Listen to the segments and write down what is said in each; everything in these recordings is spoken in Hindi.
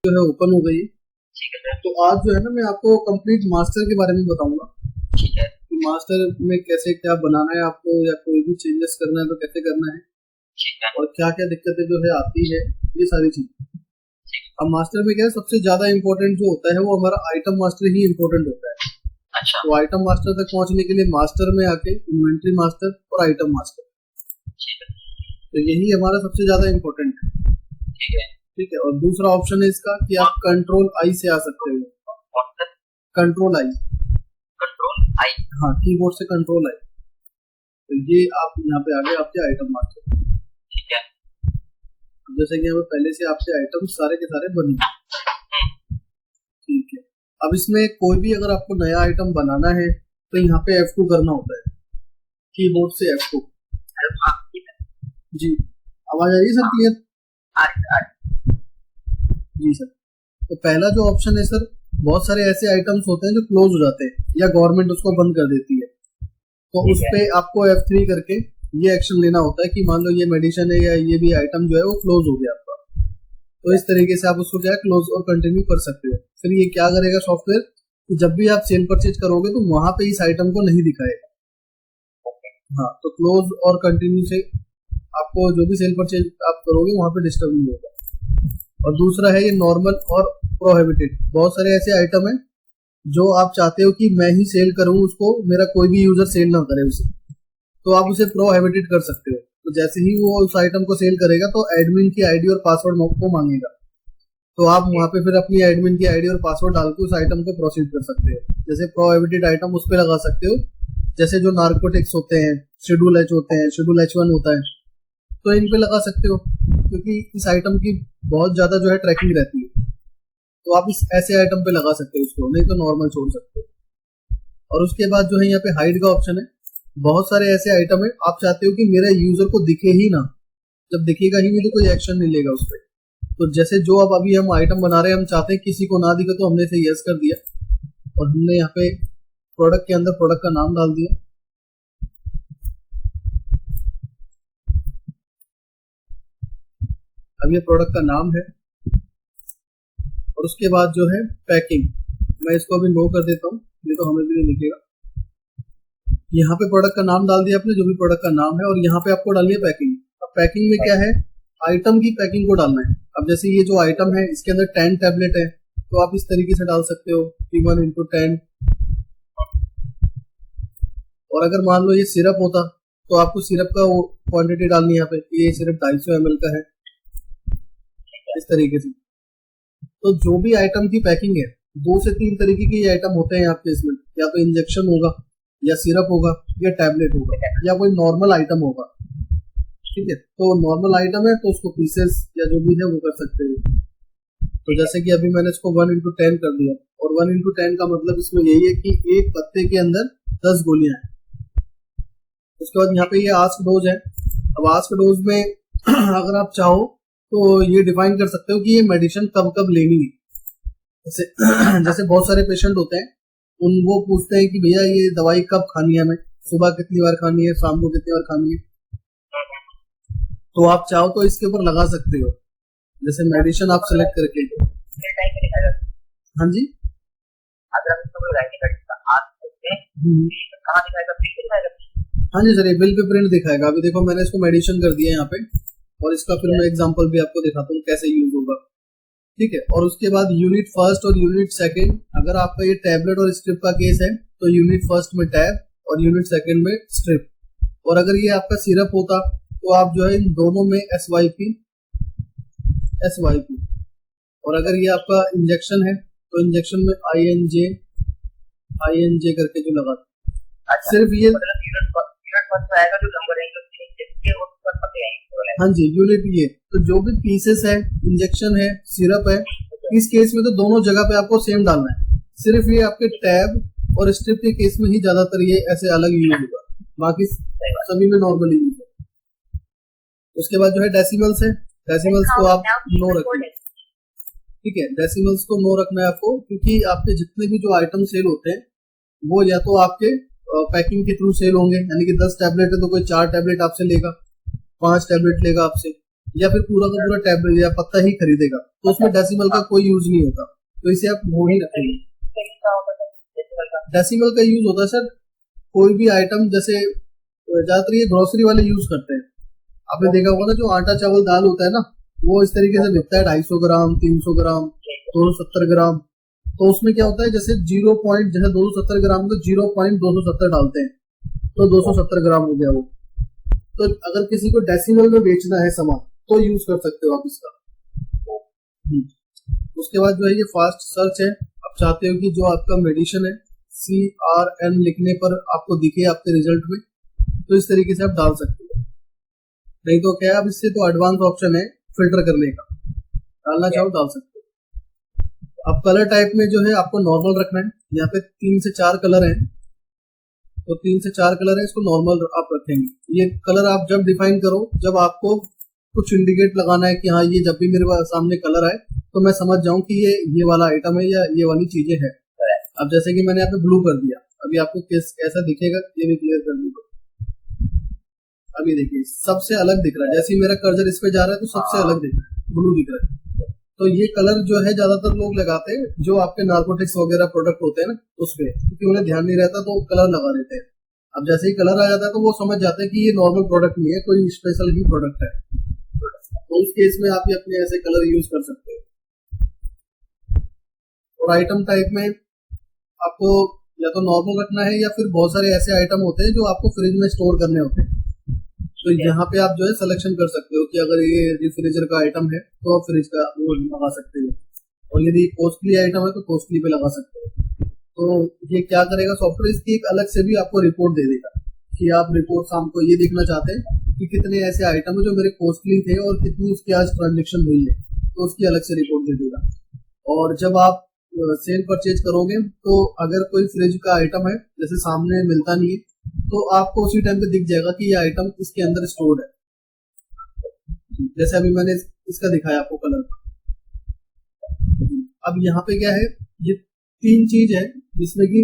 जो है ओपन हो गई है। ठीक है सर। तो आज जो है ना मैं आपको कंप्लीट मास्टर के बारे में बताऊंगा ठीक है। कि मास्टर में कैसे क्या बनाना है आपको, या कोई भी चेंजेस करना है तो कैसे करना है, ठीक है। और क्या क्या दिक्कतें जो है आती है, ये सारी चीजें। अब मास्टर में क्या है, सबसे ज्यादा इम्पोर्टेंट जो होता है वो हमारा आइटम मास्टर ही इम्पोर्टेंट होता है। अच्छा। तो आइटम मास्टर तक पहुंचने के लिए मास्टर में आके इन्वेंट्री मास्टर और आइटम मास्टर, ठीक है। तो यही हमारा सबसे ज्यादा इम्पोर्टेंट है। ठीक है। ठीक है। और दूसरा ऑप्शन है इसका कि आप कंट्रोल आई से आ सकते हो। कौन सा? Control I, control I. हाँ, कीबोर्ड से कंट्रोल आई। तो ये आप यहाँ पे आ गए आपके आइटम मास्टर। ठीक है। जैसे कि हमें पहले से आपके आइटम सारे के सारे बने हैं। ठीक है। अब इसमें कोई भी अगर आपको नया आइटम बनाना है तो यहाँ पे F2 करना होता है, कीबोर्ड से F2। जी, आवाज आ रही है सर क्लियर? जी सर। तो पहला जो ऑप्शन है सर, बहुत सारे ऐसे आइटम्स होते हैं जो क्लोज हो जाते हैं या गवर्नमेंट उसको बंद कर देती है, तो उस पे आपको F3 करके ये एक्शन लेना होता है कि मान लो ये मेडिसिन है या ये भी आइटम जो है वो क्लोज हो गया आपका, तो इस तरीके से आप उसको क्या क्लोज और कंटिन्यू कर सकते हो। फिर ये क्या करेगा सॉफ्टवेयर, जब भी आप सेल परचेज करोगे तो वहां पे इस आइटम को नहीं दिखाएगा। हाँ, तो क्लोज और कंटिन्यू से आपको जो भी सेल परचेज आप करोगे वहां पे डिस्टर्ब नहीं होगा। और दूसरा है ये नॉर्मल और प्रोहिबिटेड। बहुत सारे ऐसे आइटम है जो आप चाहते हो कि मैं ही सेल करूं उसको, मेरा कोई भी यूजर सेल ना करे उसे, तो आप उसे प्रोहिबिटेड कर सकते हो। तो जैसे ही वो उस आइटम को सेल करेगा तो एडमिन की आईडी और पासवर्ड को मांगेगा, तो आप वहां पे फिर अपनी एडमिन की आईडी और पासवर्ड डाल के उस आइटम को प्रोसीड कर सकते हो। जैसे प्रोहिबिटेड आइटम उस पर लगा सकते हो, जैसे जो नार्कोटिक्स होते हैं, शेड्यूल एच होते हैं, शेड्यूल H1 होता है, तो इन पे लगा सकते हो, क्योंकि इस आइटम की बहुत ज्यादा जो है ट्रैकिंग रहती है, तो आप इस ऐसे आइटम पे लगा सकते हो उसको, नहीं तो नॉर्मल छोड़ सकते हो। और उसके बाद जो है यहाँ पे हाइड का ऑप्शन है। बहुत सारे ऐसे आइटम है आप चाहते हो कि मेरा यूजर को दिखे ही ना, जब दिखेगा ही नहीं तो कोई एक्शन नहीं लेगा उस पर। तो जैसे जो अब अभी हम आइटम बना रहे हैं, हम चाहते हैं किसी को ना दिखे, तो हमने इसे यस कर दिया और हमने यहाँ पे प्रोडक्ट के अंदर प्रोडक्ट का नाम डाल दिया। अब ये प्रोडक्ट का नाम है। और उसके बाद जो है पैकिंग, मैं इसको अभी नो कर देता हूँ, नहीं तो हमें भी नहीं दिखेगा। यहाँ पे प्रोडक्ट का नाम डाल दिया आपने, जो भी प्रोडक्ट का नाम है, और यहाँ पे आपको डालनी है पैकिंग। अब पैकिंग में क्या है, आइटम की पैकिंग को डालना है। अब जैसे ये जो आइटम है इसके अंदर 10 टैबलेट है, तो आप इस तरीके से डाल सकते हो कि 1 × 10। और अगर मान लो ये सिरप होता तो आपको सिरप का क्वांटिटी डालनी है यहाँ पे, ये सिर्फ 250 ml का है, इस तरीके से। तो जो भी आइटम की पैकिंग है, 2 से 3 तरीके के आइटम होते हैं आपके इसमें, या तो इंजेक्शन होगा, या सिरप होगा, या टैबलेट होगा, या कोई नॉर्मल आइटम होगा। ठीक है, तो नॉर्मल आइटम है तो उसको पीसेस या जो भी है वो कर सकते हो। तो जैसे कि अभी मैंने इसको 1 × 10 कर दिया, और 1 × 10 का मतलब इसमें यही है कि एक पत्ते के अंदर 10 गोलियां हैं। उसके बाद यहाँ पे ये आस्क डोज है। अब आस्क डोज में अगर आप चाहो तो ये डिफाइन कर सकते हो कि ये मेडिसिन कब कब लेनी है। जैसे जैसे बहुत सारे पेशेंट होते हैं, उन वो पूछते हैं कि भैया ये दवाई कब खानी है, हमें सुबह कितनी बार खानी है, शाम को कितनी बार खानी है, तो आप चाहो तो इसके ऊपर लगा सकते हो, जैसे मेडिसिन आप सिलेक्ट करके। हाँ जी, हाँ जी सर, ये बिल पे प्रिंट दिखाएगा। अभी देखो मैंने इसको मेडिसिन कर दिया यहाँ पे, और इसका फिर मैं एग्जांपल भी आपको दिखाता हूँ कैसे यूज होगा। ठीक है। और उसके बाद यूनिट फर्स्ट और यूनिट सेकंड, अगर आपका ये टैबलेट और स्ट्रिप का केस है तो यूनिट फर्स्ट में टैब और यूनिट सेकंड में स्ट्रिप। और अगर ये आपका सिरप होता तो आप जो है इन दोनों में SYP। और अगर ये आपका इंजेक्शन है तो इंजेक्शन में INJ करके जो लगा। सिर्फ ये हाँ जी, यूनिट ये तो जो भी पीसेस है, इंजेक्शन है, सिरप है, इस केस में तो दोनों जगह पे आपको सेम डालना है। सिर्फ ये आपके टैब और स्ट्रिप के केस में ही ज्यादातर ये ऐसे अलग यूज होगा, बाकी सभी में नॉर्मल यूज है। उसके बाद जो है डेसिमल्स है, डेसिमल्स को आप नो रखिए। ठीक है, डेसिमल्स को नो रखना है आपको, क्योंकि आपके जितने भी जो आइटम सेल होते हैं वो या तो आपके पैकिंग के थ्रू सेल होंगे, यानी कि 10 टैबलेट है तो कोई 4 टैबलेट आपसे लेगा, 5 टैबलेट लेगा आपसे, या फिर पूरा का पूरा टैबलेट या पत्ता ही खरीदेगा, तो उसमें डेसिमल का कोई यूज नहीं होता, तो इसे आप वो ही रखेंगे। डेसिमल का यूज होता है सर कोई भी आइटम, जैसे ज्यादातर ये ग्रोसरी वाले यूज करते हैं। आपने देखा होगा ना, जो आटा चावल दाल होता है ना, वो इस तरीके से बिकता है 250 ग्राम, 300 ग्राम, 270 ग्राम। तो उसमें क्या होता है, जैसे 0 पॉइंट, जैसे 270 ग्राम को 0.270 डालते हैं, तो 270 ग्राम हो गया वो। तो अगर किसी को डेसिमल में बेचना है सामान, तो यूज कर सकते हो आप इसका। उसके बाद जो है ये फास्ट सर्च है। आप चाहते हो कि जो आपका मेडिसिन है CRN लिखने पर आपको दिखे आपके रिजल्ट में, तो इस तरीके से आप डाल सकते हो। नहीं तो क्या है, अब इससे तो एडवांस ऑप्शन है फिल्टर करने का, डालना चाहो डाल सकते हो। अब कलर टाइप में जो है आपको नॉर्मल रखना है। यहाँ पे 3 से 4 कलर हैं, तो 3 से 4 कलर है, इसको नॉर्मल आप रखेंगे। ये कलर आप जब डिफाइन करो, जब आपको कुछ इंडिकेट लगाना है कि हाँ ये जब भी मेरे सामने कलर आए तो मैं समझ जाऊं कि ये वाला आइटम है या ये वाली चीजें है। अब जैसे कि मैंने यहाँ पे ब्लू कर दिया, अभी आपको कैसा दिखेगा ये भी क्लियर कर दूंगा। अभी देखिए सबसे अलग दिख रहा है, जैसे ही मेरा कर्सर इस पे जा रहा है तो सबसे अलग दिख रहा है, ब्लू दिख रहा है। तो ये कलर जो है ज्यादातर लोग लगाते हैं जो आपके नार्कोटिक्स वगैरह प्रोडक्ट होते हैं ना उस पे, क्योंकि उन्हें ध्यान नहीं रहता तो कलर लगा देते हैं। अब जैसे ही कलर आ जाता है तो वो समझ जाते हैं कि ये नॉर्मल प्रोडक्ट नहीं है, कोई स्पेशल ही प्रोडक्ट है। तो उस केस में आप ये अपने ऐसे कलर यूज कर सकते हो। और आइटम टाइप में आपको या तो नॉर्मल रखना है, या फिर बहुत सारे ऐसे आइटम होते हैं जो आपको फ्रिज में स्टोर करने होते हैं, तो यहाँ पे आप जो है सिलेक्शन कर सकते हो कि अगर ये रेफ्रिजरेटर का आइटम है तो आप फ्रिज का वो लगा सकते हो, और यदि कॉस्टली आइटम है तो कॉस्टली पे लगा सकते हो। तो ये क्या करेगा सॉफ्टवेयर, इसकी एक अलग से भी आपको रिपोर्ट दे देगा कि आप रिपोर्ट शाम को ये देखना चाहते हैं कि कितने ऐसे आइटम है जो मेरे कॉस्टली थे और कितनी उसकी आज ट्रांजेक्शन हुई है, तो उसकी अलग से रिपोर्ट दे देगा। और जब आप सेल परचेज करोगे तो अगर कोई फ्रिज का आइटम है जैसे सामने मिलता नहीं है, तो आपको उसी टाइम पे दिख जाएगा कि ये आइटम इसके अंदर स्टोर्ड है। जैसे अभी मैंने इसका दिखाया आपको कलर का। अब यहाँ पे क्या है, ये 3 चीज है जिसमें कि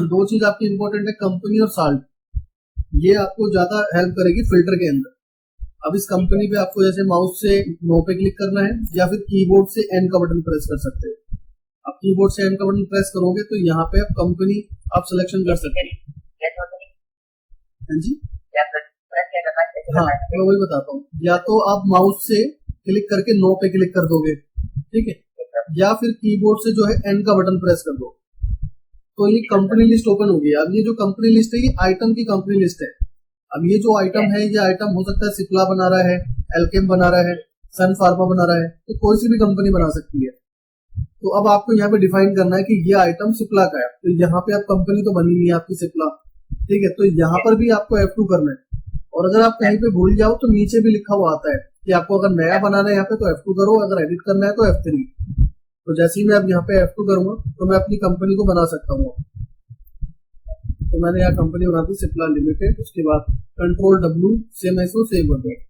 2 चीज आपकी इंपॉर्टेंट है, कंपनी और साल्ट। ये आपको ज्यादा हेल्प करेगी फिल्टर के अंदर। अब इस कंपनी पे आपको जैसे माउस से नो पे क्लिक करना है, या फिर कीबोर्ड से एन का बटन प्रेस कर सकते हो। आप कीबोर्ड से एन का बटन प्रेस करोगे तो यहाँ पे आप कंपनी आप सिलेक्शन कर सकते हैं। हाँ जी, हाँ मैं वही बताता हूँ। या तो आप माउस से क्लिक करके नो पे क्लिक कर दोगे, ठीक है, या फिर कीबोर्ड से जो है एन का बटन प्रेस कर दो, तो ये कंपनी लिस्ट ओपन होगी। अब ये जो कंपनी लिस्ट है ये आइटम की कंपनी लिस्ट है। अब ये जो आइटम है, ये आइटम हो सकता है सिप्ला बना रहा है, एल्केम बना रहा है, सन फार्मा बना रहा है, तो कोई सी भी कंपनी बना सकती है। तो अब आपको यहाँ पे डिफाइन करना है कि ये आइटम सिप्ला का है, तो यहाँ पे आप कंपनी तो बनी नहीं है आपकी सिप्ला, ठीक है, तो यहाँ पर भी आपको F2 करना है। और अगर आप कहीं पे भूल जाओ तो नीचे भी लिखा हुआ आता है कि आपको अगर नया बनाना है यहाँ पे तो F2 करो, अगर एडिट करना है तो F3। तो जैसे ही मैं अब यहाँ पे F2 करूंगा तो मैं अपनी कंपनी को बना सकता हूँ। तो मैंने यहाँ कंपनी बना दी सिप्ला लिमिटेड, उसके बाद Ctrl W से मैं इसको सेव कर दूंगा,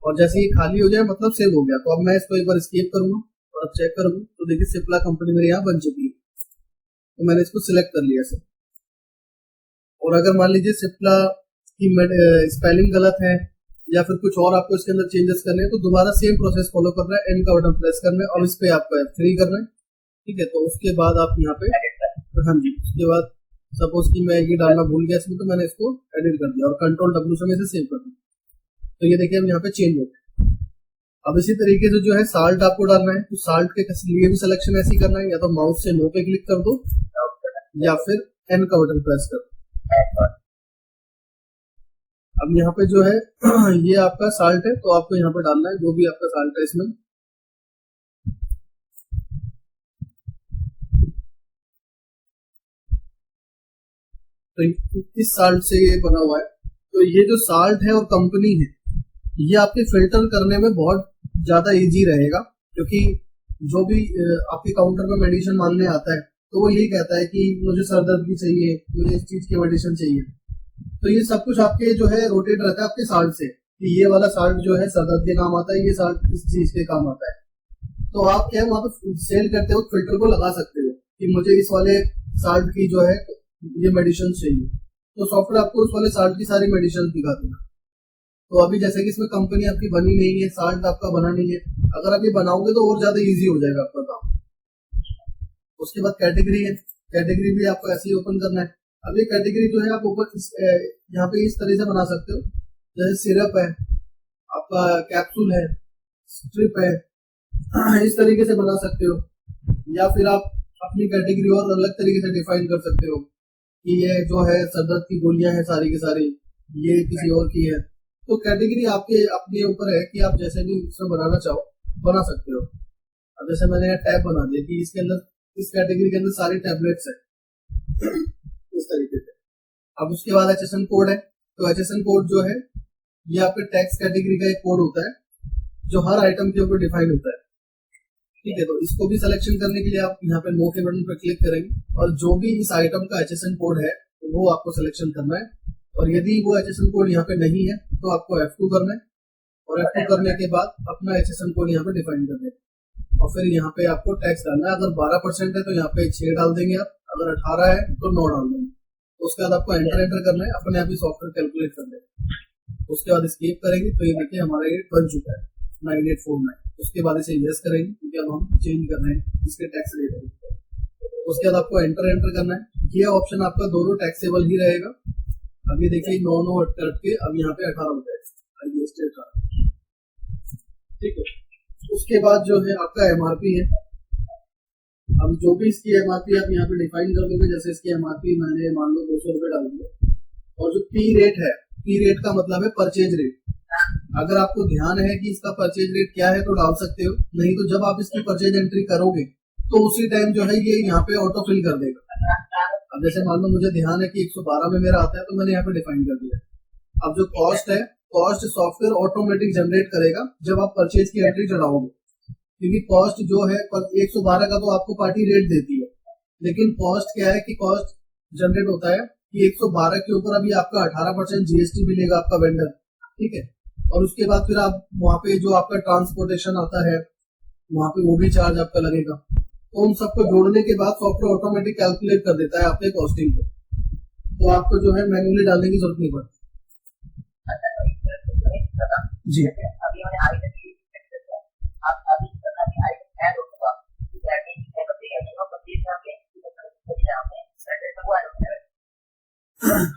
और जैसे ही खाली हो जाए मतलब सेव हो गया। तो अब मैं इसको एक बार स्केप करूंगा और अब चेक करूंगा तो देखिए सिप्ला कंपनी मेरे यहाँ बन चुकी है। तो मैंने इसको सिलेक्ट कर लिया सर। और अगर मान लीजिए सिप्ला की स्पेलिंग गलत है या फिर कुछ और आपको इसके अंदर चेंजेस करने हैं, तो दोबारा सेम प्रोसेस फॉलो करना है, एन का बटन प्रेस करना है और इस पे आपको F3 करना है, ठीक है। तो उसके बाद आप यहाँ पे हाँ जी, उसके बाद सपोज कि मैं ये डालना भूल गया इसमें, तो मैंने इसको एडिट कर दिया और Ctrl W से मैं इसे सेव कर दिया। तो ये देखिए अब यहाँ पे चेंज हो गया। अब इसी तरीके से जो है साल्ट आपको डालना है, तो साल्ट के लिए भी सिलेक्शन ऐसे ही करना है, या तो माउस से नो पे क्लिक कर दो या फिर एन का बटन प्रेस कर दो। अब यहाँ पे जो है ये आपका साल्ट है, तो आपको यहाँ पे डालना है जो भी आपका साल्ट है इसमें। तो इस साल्ट से ये बना हुआ है। तो ये जो साल्ट है और कंपनी है, ये आपके फिल्टर करने में बहुत ज्यादा इजी रहेगा, क्योंकि जो भी आपके काउंटर में मेडिसिन मांगने आता है तो वो यही कहता है कि मुझे सर दर्द की चाहिए, मुझे इस चीज की मेडिसिन चाहिए। तो ये सब कुछ आपके जो है रोटेट रहता है आपके साल्ट से, कि ये वाला साल्ट जो है सर दर्द के काम आता है, ये साल्ट इस चीज के काम आता है। तो आप क्या वहां पे सेल करते हो फिल्टर को लगा सकते हो कि मुझे इस वाले साल्ट की जो है ये मेडिसिन चाहिए, तो सॉफ्टवेयर आपको उस वाले साल्ट की सारी मेडिसिन दिखा देगा। तो अभी जैसे कि इसमें कंपनी आपकी बनी नहीं है, साल्ट आपका बना नहीं है, अगर आप ये बनाओगे तो और ज्यादा इजी हो जाएगा आपका काम। उसके बाद कैटेगरी है, कैटेगरी भी आपको ऐसे ही ओपन करना है। अब ये कैटेगरी जो है आप ऊपर यहाँ पे इस तरह से बना सकते हो, जैसे सिरप है, आपका कैप्सूल है, स्ट्रिप है, इस तरीके से बना सकते हो। या फिर आप अपनी कैटेगरी और अलग तरीके से डिफाइन कर सकते हो कि ये जो है सर दर्द की गोलियां हैं सारी की सारी, ये किसी और की है। तो कैटेगरी आपके अपने ऊपर है कि आप जैसे भी इसमें बनाना चाहो बना सकते हो। अब जैसे मैंने यहाँ टैब बना दिया कि इसके अंदर, इस कैटेगरी के अंदर सारी टैबलेट्स है इस तरीके से। अब उसके बाद HSN कोड है, तो HSN कोड जो है ये आपके टैक्स कैटेगरी का एक कोड होता है जो हर आइटम के ऊपर डिफाइन होता है। ठीक है, तो इसको भी सिलेक्शन करने के लिए आप यहाँ पे नो के बटन पर क्लिक करेंगे और जो भी इस आइटम का HSN कोड है वो आपको सिलेक्शन करना है। और यदि वो HSN कोड यहाँ पे नहीं है तो आपको F2 करना है, और F2 करने के बाद अपना HSN कोड यहाँ पे डिफाइन कर देना और फिर यहाँ पे आपको टैक्स डालना है। अगर 12% है तो यहाँ पे 6 डाल देंगे आप, अगर 18 है तो 9 डाल देंगे। उसके बाद आपको एंटर करना है, अपने आप ही सॉफ्टवेयर कैलकुलेट कर देगा। उसके बाद स्केप करेंगे तो ये देखिए हमारा ये बन चुका है 9849। उसके बाद इसे यस करेंगे क्योंकि अब हम चेंज कर रहे हैं इसके टैक्स रेट। उसके बाद आपको एंटर करना है। ये ऑप्शन आपका दोनों टैक्सेबल ही रहेगा। अब ये देखिए 9 करके अब यहाँ पे 18 हो जाएगा। ठीक है, उसके बाद जो है आपका MRP है। अब जो भी इसकी MRP आप यहाँ पे डिफाइन कर दोगे, जैसे इसकी MRP मैंने मान लो 200 रुपये डाल दिया। और जो P रेट है, P रेट का मतलब है परचेज रेट। अगर आपको ध्यान है कि इसका परचेज रेट क्या है तो डाल सकते हो, नहीं तो जब आप इसकी परचेज एंट्री करोगे तो उसी टाइम जो है ये यहाँ पे ऑटो फिल कर देगा। अब जैसे मान लो मुझे ध्यान है कि 112 में मेरा आता है तो मैंने यहाँ पे डिफाइन कर दिया। अब जो कॉस्ट है, कॉस्ट सॉफ्टवेयर ऑटोमेटिक जनरेट करेगा जब आप परचेज की एंट्री चढ़ाओगे, क्योंकि कॉस्ट जो है 112 का तो आपको पार्टी रेट देती है, लेकिन कॉस्ट क्या है कि कॉस्ट जनरेट होता है कि 112 के ऊपर अभी आपका 18% GST मिलेगा आपका वेंडर। ठीक है, और उसके बाद फिर आप वहाँ पे जो आपका ट्रांसपोर्टेशन आता है वहाँ पे वो भी चार्ज आपका लगेगा। तो उन सबको जोड़ने के बाद सॉफ्टवेयर ऑटोमेटिक कैलकुलेट कर देता है आपके कॉस्टिंग को, तो आपको जो है मैन्युअली डालने की जरूरत नहीं पड़ती। जी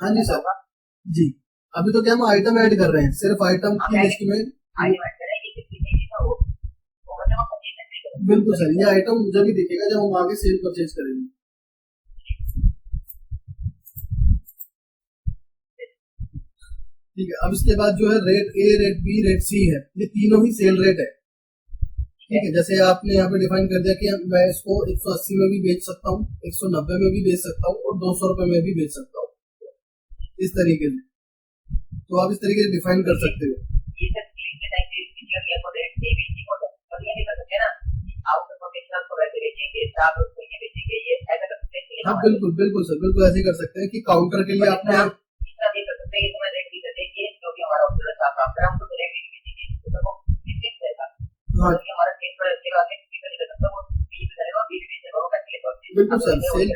हाँ जी सर, जी अभी तो क्या हम आइटम ऐड कर रहे हैं, सिर्फ आइटम की लिस्ट में। बिल्कुल सर, ये आइटम जब भी दिखेगा जब हम आगे सेल परचेज करेंगे। ठीक है, अब इसके बाद जो है rate A, rate B, rate C है, ये तीनों ही सेल रेट है। ठीक है, जैसे आपने यहाँ पे डिफाइन कर दिया कि मैं इसको 180 में भी बेच सकता हूँ, 190 में भी बेच सकता हूँ और 200 रुपए में भी बेच सकता हूँ, इस तरीके से। तो आप इस तरीके से डिफाइन कर सकते हो। हाँ बिल्कुल बिल्कुल सर, बिल्कुल ऐसे कर सकते हैं कि काउंटर के लिए आपने हाँ बिल्कुल सर, सेल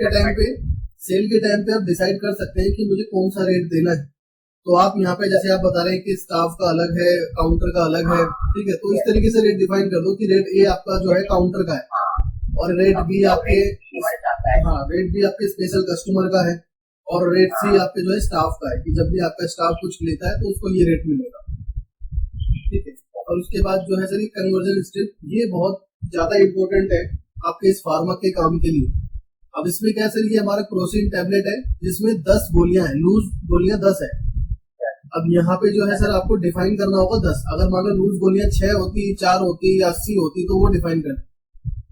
के टाइम पे आप डिसाइड कर सकते हैं कि मुझे कौन सा रेट देना है। तो आप यहाँ पे जैसे आप बता रहे हैं कि स्टाफ का अलग है, काउंटर का अलग है। ठीक है, तो इस तरीके से रेट डिफाइन कर दो कि रेट A आपका जो है काउंटर का है और रेट B आपके रेट B आपके स्पेशल कस्टमर का है और रेट C आपके जो है स्टाफ का है कि जब भी आपका स्टाफ कुछ लेता है तो उसको ये रेट मिलेगा। ठीक है, और उसके बाद जो है सर ये कन्वर्जन स्टेप, ये बहुत ज्यादा इम्पोर्टेंट है आपके इस फार्मा के काम के लिए। अब इसमें क्या सर, ये हमारा क्रोसिन टैबलेट है जिसमें 10 गोलियां हैं, लूज गोलियां 10 है। अब यहाँ पे जो है सर आपको डिफाइन करना होगा 10। अगर मान लो लूज गोलियां 6 होती, 4 होती या 80 होती तो वो डिफाइन कर।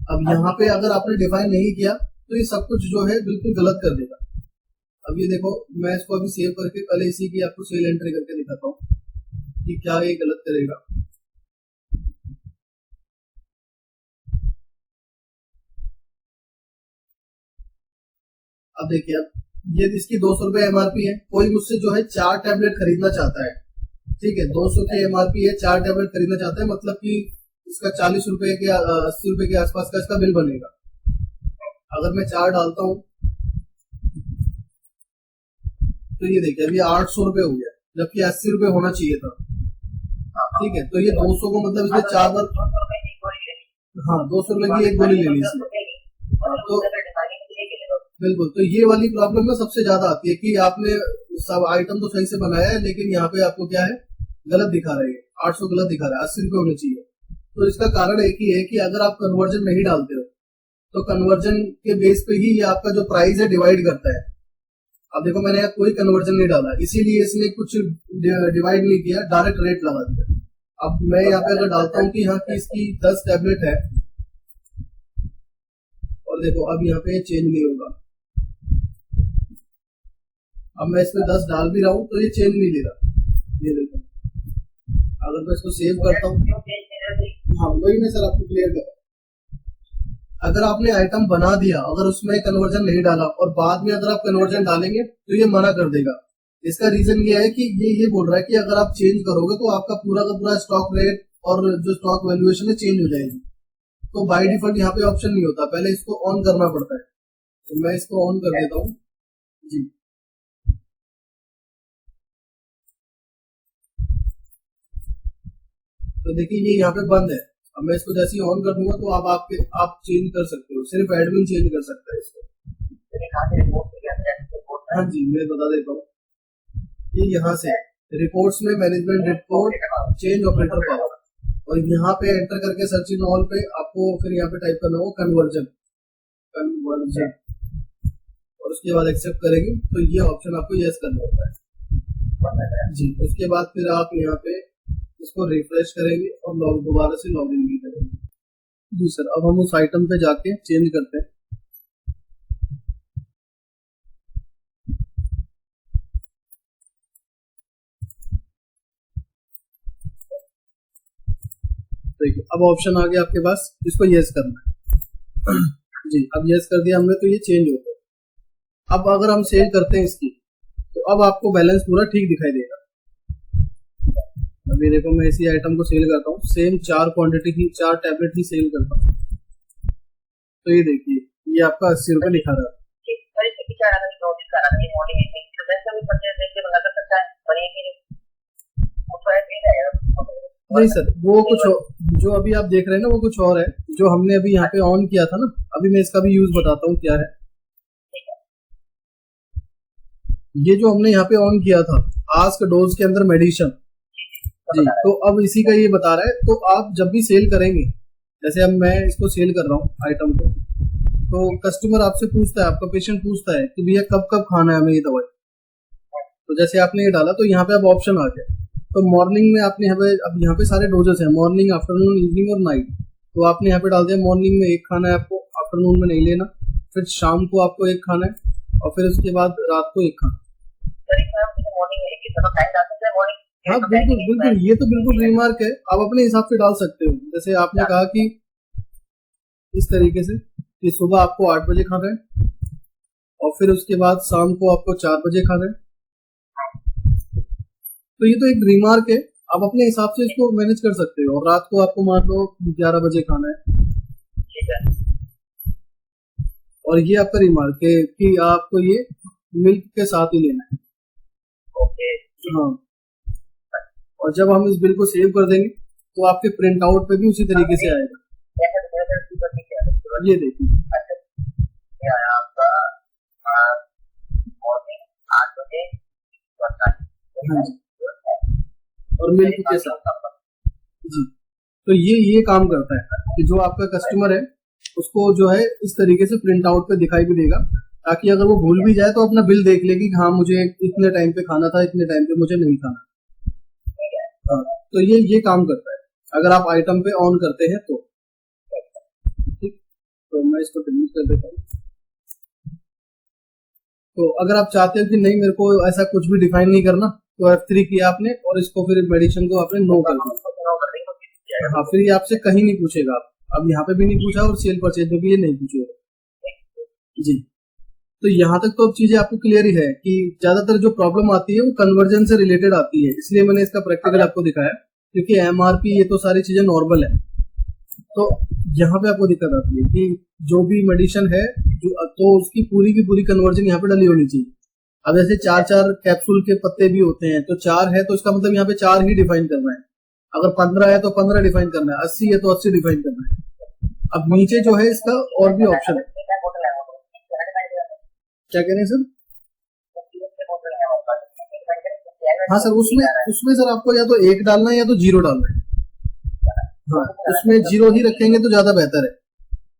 अब यहाँ पे अगर आपने डिफाइन नहीं किया तो ये सब कुछ जो है बिल्कुल गलत कर देगा। अब ये देखो, मैं इसको अभी सेव करके पहले इसी की आपको सेल एंट्री करके दिखाता हूँ कि क्या ये गलत करेगा। अब देखिए, अब ये इसकी 200 रुपए MRP है, कोई मुझसे जो है 4 टैबलेट खरीदना चाहता है। ठीक है, 200 की MRP है, 4 टैबलेट खरीदना चाहता है, मतलब कि इसका 40 रुपए के 80 रुपए के आसपास का इसका बिल बनेगा। अगर मैं 4 डालता हूँ तो ये देखिए अभी 800 रुपए हो गया, जबकि 80 रुपए होना चाहिए था। ठीक है, तो ये 200 को मतलब इसने 4 बार, हाँ 200 रुपए की एक गोली ले ली इसने। तो बिल्कुल, तो ये वाली प्रॉब्लम ना सबसे ज्यादा आती है कि आपने सब आइटम तो सही से बनाया है लेकिन यहाँ पे आपको क्या है, गलत दिखा रहा है, 800 गलत दिखा रहा है, 80 रुपए होने चाहिए। तो इसका कारण एक ही है कि अगर आप कन्वर्जन नहीं डालते हो तो कन्वर्जन के बेस पे ही ये आपका जो प्राइस है डिवाइड करता है। अब देखो मैंने यहाँ कोई कन्वर्जन नहीं डाला, इसीलिए इसने कुछ डिवाइड नहीं किया, डायरेक्ट रेट लगा दिया। अब मैं यहाँ पे अगर डालता हूँ कि हाँ कि इसकी 10 टैबलेट है, और देखो अब यहाँ पे चेंज नहीं होगा, अब मैं इसमें 10 डाल भी रहा हूँ तो ये चेंज नहीं ले रहा। ये देखो अगर मैं इसको सेव करता हूँ, हाँ वही मैं सर आपको क्लियर कर, अगर आपने आइटम बना दिया, अगर उसमें कन्वर्जन नहीं डाला और बाद में अगर आप कन्वर्जन डालेंगे तो ये मना कर देगा। इसका रीजन ये है कि ये बोल रहा है कि अगर आप चेंज करोगे तो आपका पूरा का पूरा स्टॉक रेट और जो स्टॉक वैल्यूएशन है चेंज हो जाएगी। तो बाय डिफॉल्ट यहाँ पे ऑप्शन नहीं होता, पहले इसको ऑन करना पड़ता है। तो मैं इसको ऑन कर देता हूँ जी। तो देखिए ये यहाँ पे बंद है, अब मैं इसको जैसे ही ऑन कर दूंगा तो आप चेंज कर सकते हो, सिर्फ एडमिन चेंज कर सकता है इसको। हाँ जी मैं बता देता हूँ, ये यहाँ से रिपोर्ट्स में management report change operator power, और यहाँ पे एंटर करके सर्च इन ऑल पे आपको फिर यहाँ पे टाइप करना होगा कन्वर्जन, और उसके बाद एक्सेप्ट करेंगे तो ये ऑप्शन आपको यस करना होता है जी। उसके बाद फिर आप यहाँ पे इसको रिफ्रेश करेंगे और दोबारा से लॉग इन भी करेंगे जी सर। अब हम उस आइटम पे जाके चेंज करते हैं। देखिए अब ऑप्शन आ गया आपके पास, इसको यस करना है जी। अब यस कर दिया हमने तो ये चेंज हो गया। अब अगर हम सेल करते हैं इसकी तो अब आपको बैलेंस पूरा ठीक दिखाई देगा। अभी देखो मैं इसी आइटम को सेल करता हूँ, सेम 4 क्वांटिटी की 4 टैबलेट ही सेल करता हूँ, तो ये देखिए ये आपका 80 रुपए लिखा रहा है। नहीं सर वो कुछ जो अभी आप देख रहे हैं ना वो कुछ और है, जो हमने अभी यहाँ पे ऑन किया था ना, अभी मैं इसका भी यूज बताता हूँ क्या है। ये जो हमने यहाँ पे ऑन किया था आस्क डोज के अंदर मेडिसिन जी, तो अब इसी का ये बता रहा है। तो आप जब भी सेल करेंगे, जैसे अब मैं इसको सेल कर रहा हूँ आइटम को, तो कस्टमर आपसे पूछता है, आपका पेशेंट पूछता है कि भैया कब कब खाना है हमें ये दवाई। तो जैसे आपने ये डाला तो यहाँ पे अब ऑप्शन आ गया, तो मॉर्निंग में आपने अब यहाँ पे सारे डोजेस हैं, मॉर्निंग आफ्टरनून इवनिंग और नाइट। तो आपने यहाँ पे डाल दिया मॉर्निंग में 1 खाना है आपको, आफ्टरनून में नहीं लेना, फिर शाम को आपको 1 खाना है और फिर उसके बाद रात को 1 खाना। हाँ बिल्कुल बिल्कुल, ये तो बिल्कुल रिमार्क है, आप अपने हिसाब से डाल सकते हो। जैसे आपने कहा कि इस तरीके से कि सुबह आपको 8 बजे खाना है और फिर उसके बाद शाम को आपको 4 बजे खाना है, तो ये तो एक रिमार्क है, आप अपने हिसाब से इसको मैनेज कर सकते हो। और रात को आपको मान लो 11 बजे खाना है, और ये आपका रिमार्क है कि आपको ये मिल्क के साथ ही लेना है। हाँ, और जब हम इस बिल को सेव कर देंगे तो आपके प्रिंट आउट पे भी उसी तरीके से आएगा। ये देखिए और मिल्क के साथ जी। तो ये काम करता है कि जो आपका कस्टमर है उसको जो है इस तरीके से प्रिंट आउट पे दिखाई भी देगा, ताकि अगर वो भूल भी जाए तो अपना बिल देख लेगी कि हाँ मुझे इतने टाइम पे खाना था, इतने टाइम पे मुझे नहीं खाना। हाँ, तो ये काम करता है अगर आप आइटम पे ऑन करते हैं तो। ठीक, तो मैं इसको डिलीट कर देता हूँ। तो अगर आप चाहते हो कि नहीं मेरे को ऐसा कुछ भी डिफाइन नहीं करना, तो F3 किया आपने और इसको फिर मेडिसिन को आपने नो कर दिया। हाँ, फिर ये आपसे कहीं नहीं पूछेगा, अब यहाँ पे भी नहीं पूछा और सेल परचेज में भी ये नहीं पूछेगा जी। तो यहाँ तक तो अब चीजें आपको क्लियर ही है कि ज्यादातर जो प्रॉब्लम आती है वो कन्वर्जन से रिलेटेड आती है, इसलिए मैंने इसका प्रैक्टिकल आपको दिखाया, क्योंकि MRP ये तो सारी चीजें नॉर्मल है। तो यहाँ पे आपको दिक्कत आती है कि जो भी मेडिसिन है तो उसकी पूरी की पूरी कन्वर्जन यहाँ पे डली होनी चाहिए। अब जैसे 4 कैप्सूल के पत्ते भी होते हैं, तो 4 है तो इसका मतलब यहाँ पे 4 ही डिफाइन करना है। अगर 15 है तो 15 डिफाइन करना है, 80 है तो 80 डिफाइन करना है। अब नीचे जो है इसका और भी ऑप्शन है। क्या कह रहे हैं सर? हाँ सर, उसमें उसमें सर आपको या तो 1 डालना है या तो 0 डालना है। हाँ, उसमें 0 ही रखेंगे तो ज्यादा बेहतर है।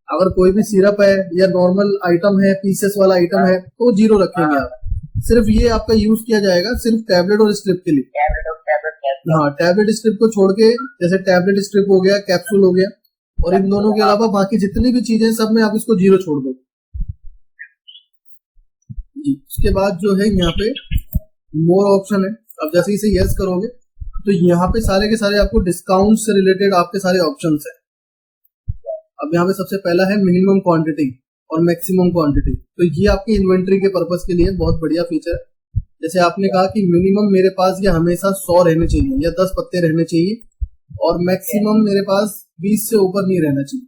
अगर कोई भी सिरप है या नॉर्मल आइटम है, पीसेस वाला आइटम है, तो 0 रखेंगे आप। सिर्फ ये आपका यूज किया जाएगा सिर्फ टैबलेट और स्ट्रिप के लिए। हाँ, टैबलेट स्ट्रिप को छोड़ के, जैसे टैबलेट स्ट्रिप हो गया, कैप्सूल हो गया, और इन दोनों के अलावा बाकी जितनी भी चीजें सब में आप इसको 0 छोड़ दो जी। उसके बाद जो है यहाँ पे मोर ऑप्शन है। अब जैसे इसे यस करोगे तो यहाँ पे सारे के सारे आपको डिस्काउंट से रिलेटेड आपके सारे ऑप्शंस हैं। अब यहाँ पे सबसे पहला है मिनिमम क्वांटिटी और मैक्सिमम क्वांटिटी। तो ये आपकी इन्वेंट्री के पर्पस के लिए बहुत बढ़िया फीचर है। जैसे आपने कहा कि मिनिमम मेरे पास ये हमेशा 100 रहने चाहिए या 10 पत्ते रहने चाहिए, और मैक्सिमम मेरे पास 20 से ऊपर नहीं रहना चाहिए।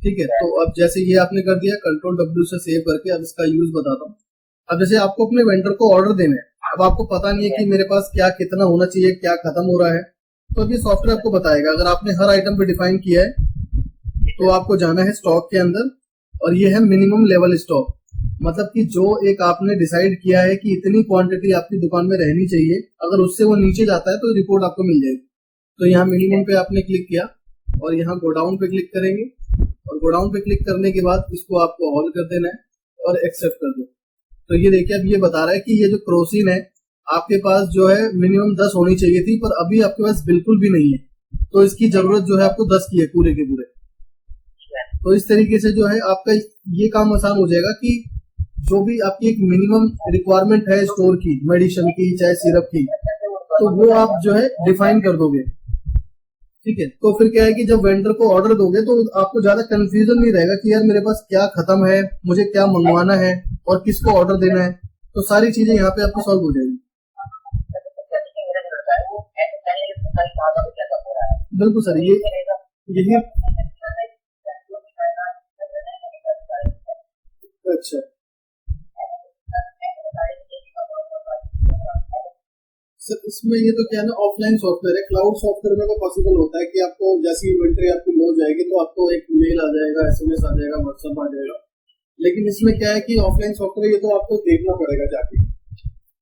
ठीक है, तो अब जैसे ये आपने कर दिया, कंट्रोल W से सेव करके अब इसका यूज बताता हूँ। अब जैसे आपको अपने वेंडर को ऑर्डर देना है, अब आपको पता नहीं है कि मेरे पास क्या कितना होना चाहिए, क्या खत्म हो रहा है, तो अब ये सॉफ्टवेयर आपको बताएगा। अगर आपने हर आइटम पे डिफाइन किया है तो आपको जाना है स्टॉक के अंदर, और ये है मिनिमम लेवल स्टॉक। मतलब कि जो एक आपने डिसाइड किया है कि इतनी क्वांटिटी आपकी दुकान में रहनी चाहिए, अगर उससे वो नीचे जाता है तो रिपोर्ट आपको मिल जाएगी। तो यहाँ मिनिमम पे आपने क्लिक किया और यहाँ गोडाउन पे क्लिक करेंगे, और गोडाउन पे क्लिक करने के बाद इसको आपको ऑल कर देना है और एक्सेप्ट कर दो। तो ये देखिए, अब ये बता रहा है कि ये जो क्रोसिन है आपके पास जो है मिनिमम 10 होनी चाहिए थी, पर अभी आपके पास बिल्कुल भी नहीं है, तो इसकी जरूरत जो है आपको 10 की है पूरे के पूरे। तो इस तरीके से जो है आपका ये काम आसान हो जाएगा कि जो भी आपकी एक मिनिमम रिक्वायरमेंट है स्टोर की, मेडिसिन की चाहे सिरप की, तो वो आप जो है डिफाइन कर दोगे। ठीक है, तो फिर क्या है कि जब वेंडर को ऑर्डर दोगे तो आपको ज्यादा कंफ्यूजन नहीं रहेगा कि यार मेरे पास क्या खत्म है, मुझे क्या मंगवाना है और किसको ऑर्डर देना है। तो सारी चीजें यहाँ पे आपको सॉल्व हो जाएगी। बिल्कुल सर, यही अच्छा सर, इसमें ये तो क्या है ना, ऑफलाइन सॉफ्टवेयर है। क्लाउड सॉफ्टवेयर में तो पॉसिबल होता है कि आपको जैसी इन्वेंट्री आपकी हो जाएगी तो आपको एक मेल आ जाएगा, SMS आ जाएगा, व्हाट्सएप आ जाएगा। लेकिन इसमें क्या है कि ऑफलाइन सॉफ्टवेयर ये तो आपको देखना पड़ेगा जाके।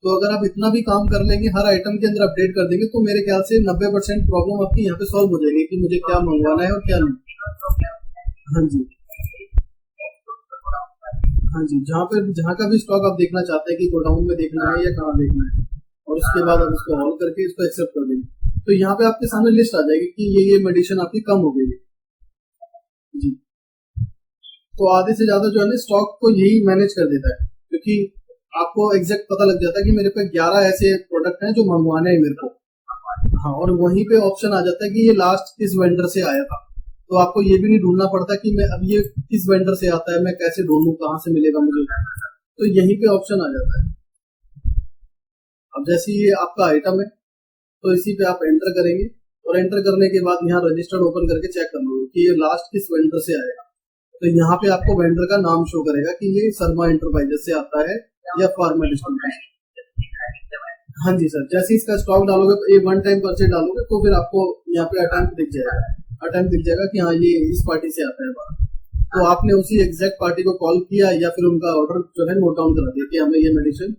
तो अगर आप इतना भी काम कर लेंगे, हर आइटम के अंदर अपडेट कर देंगे, तो मेरे ख्याल से 90% प्रॉब्लम आपकी यहाँ पे सॉल्व हो जाएगी कि मुझे क्या मंगवाना है और क्या नहीं। हाँ जी, हाँ जी, जहाँ का भी स्टॉक आप देखना चाहते हैं कि गोडाउन में देखना है या कहाँ देखना है, और उसके बाद आप इसको ऑन करके इसको एक्सेप्ट कर देंगे, तो यहाँ पे आपके सामने लिस्ट आ जाएगी कि ये मेडिसिन आपकी कम हो गई है जी। तो आधे से ज्यादा जो है ना स्टॉक को यही मैनेज कर देता है, क्योंकि आपको एग्जैक्ट पता लग जाता है कि मेरे पे 11 ऐसे प्रोडक्ट हैं जो मंगवाने हैं मेरे को। हाँ, और वहीं पे ऑप्शन आ जाता है कि ये लास्ट किस वेंडर से आया था, तो आपको ये भी नहीं ढूंढना पड़ता कि मैं अब ये किस वेंडर से आता है, मैं कैसे ढूंढूं, कहाँ से मिलेगा मुझे, तो यहीं पे ऑप्शन आ जाता है। अब जैसे ये आपका आइटम है तो इसी पे आप एंटर करेंगे, और एंटर करने के बाद यहाँ रजिस्टर्ड ओपन करके चेक कर लोगे कि ये लास्ट किस वेंडर से आएगा। तो यहाँ पे आपको वेंडर का नाम शो करेगा कि ये शर्मा इंटरप्राइजेस से आता है या फार्मा डिस्ट्रीब्यूशन। हाँ जी सर, जैसे इसका स्टॉक डालोगे, ये वन टाइम परचेज डालोगे, तो फिर आपको यहाँ पे अटेम्प्ट दिख जाएगा कि हाँ ये इस पार्टी से आता है। तो आपने उसी एग्जैक्ट पार्टी को कॉल किया या फिर उनका ऑर्डर जो है नोट डाउन करा दिया कि हमें ये मेडिसिन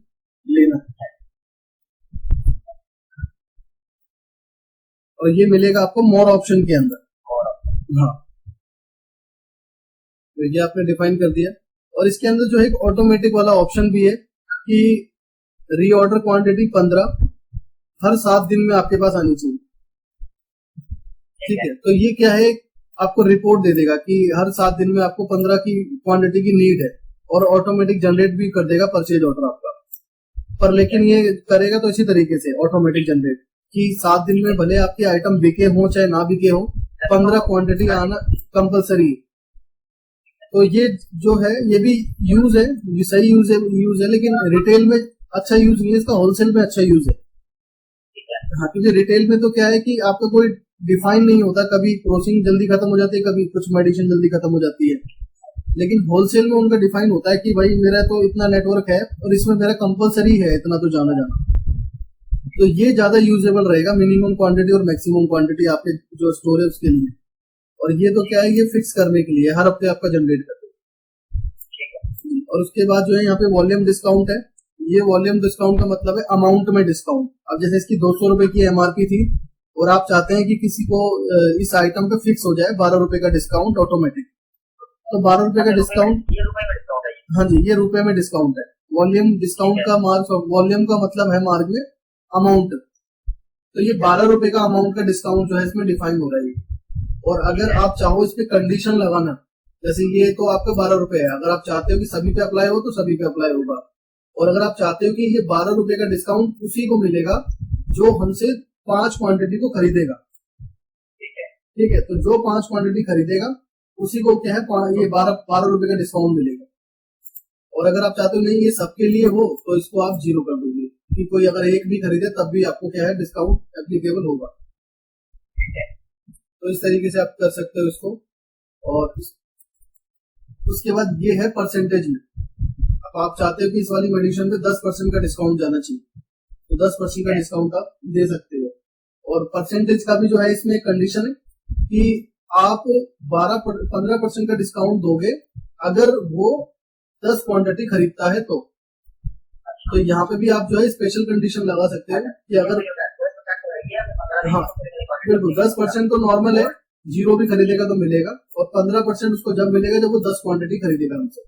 लेना है, और ये मिलेगा आपको मोर ऑप्शन के अंदर। हाँ, तो ये आपने डिफाइन कर दिया, और इसके अंदर जो है एक ऑटोमेटिक वाला ऑप्शन भी है कि रीऑर्डर क्वांटिटी 15 हर 7 दिन में आपके पास आनी चाहिए। ठीक है, तो ये क्या है, आपको रिपोर्ट दे देगा कि हर 7 दिन में आपको 15 की क्वांटिटी की नीड है, और ऑटोमेटिक जनरेट भी कर देगा परचेज ऑर्डर आपका। पर लेकिन ये करेगा तो इसी तरीके से ऑटोमेटिक जनरेट कि 7 दिन में भले आपके आइटम बिके हो चाहे ना बिके हो, 15 क्वांटिटी आना कंपलसरी। तो ये जो है ये भी यूज है, ये सही यूज है, लेकिन रिटेल में अच्छा यूज नहीं है इसका, होलसेल में अच्छा यूज है। हाँ, क्योंकि रिटेल में तो क्या है कि आपका कोई डिफाइन नहीं होता, कभी क्रोसिंग जल्दी खत्म हो जाती है, कभी कुछ मेडिसिन जल्दी खत्म हो जाती है, लेकिन होलसेल में उनका डिफाइन होता है कि भाई मेरा तो इतना नेटवर्क है और इसमें मेरा कंपलसरी है इतना तो जाना। तो ये ज्यादा यूजेबल रहेगा, मिनिमम क्वांटिटी और मैक्सिमम क्वांटिटी आपके जो स्टोर है उसके लिए। और ये तो क्या है, ये फिक्स करने के लिए हर हफ्ते आपका जनरेट कर देगा। और उसके बाद जो है यहाँ पे वॉल्यूम डिस्काउंट है। ये वॉल्यूम डिस्काउंट का मतलब है अमाउंट में डिस्काउंट। अब जैसे इसकी 200 रुपए की एमआरपी थी और आप चाहते हैं कि किसी को इस आइटम पे फिक्स हो जाए 12 रुपए का डिस्काउंट ऑटोमेटिक, तो 12 रुपए का डिस्काउंट, ये रुपए में डिस्काउंट है। हाँ जी ये रुपए में डिस्काउंट है। वॉल्यूम डिस्काउंट का मार्क, वॉल्यूम का मतलब है मार्क में अमाउंट, तो ये 12 रुपए का अमाउंट का डिस्काउंट जो है इसमें डिफाइन हो रहा है। और अगर आप चाहो इस पे कंडीशन लगाना, जैसे ये तो आपका 12 रुपए है, अगर आप चाहते हो कि सभी पे अप्लाई हो तो सभी पे अप्लाई होगा। और अगर आप चाहते हो कि ये 12 रुपए का डिस्काउंट उसी को मिलेगा जो हमसे 5 क्वांटिटी को खरीदेगा, ठीक है, तो जो 5 क्वांटिटी खरीदेगा उसी को क्या है ये 12 रुपए का डिस्काउंट मिलेगा। और अगर आप चाहते हो नहीं ये सबके लिए हो तो इसको आप 0 कर दोगे कि कोई अगर एक भी खरीदे तब भी आपको क्या है डिस्काउंट एप्लीकेबल होगा। तो इस तरीके से आप कर सकते हो इसको। और उसके बाद ये है परसेंटेज में। अब आप चाहते हो कि इस वाली मेडिसिन पे 10% का डिस्काउंट जाना चाहिए, तो 10% का डिस्काउंट आप दे सकते हो। और परसेंटेज का भी जो है इसमें कंडीशन है कि आप 15% का डिस्काउंट दोगे अगर वो 10 क्वांटिटी खरीदता है तो यहाँ पे भी आप जो है स्पेशल कंडीशन लगा सकते हैं कि अगर, हाँ बिल्कुल 10% तो नॉर्मल है, 0 भी खरीदेगा तो मिलेगा, और 15% उसको जब मिलेगा जब वो 10 क्वांटिटी खरीदेगा हमसे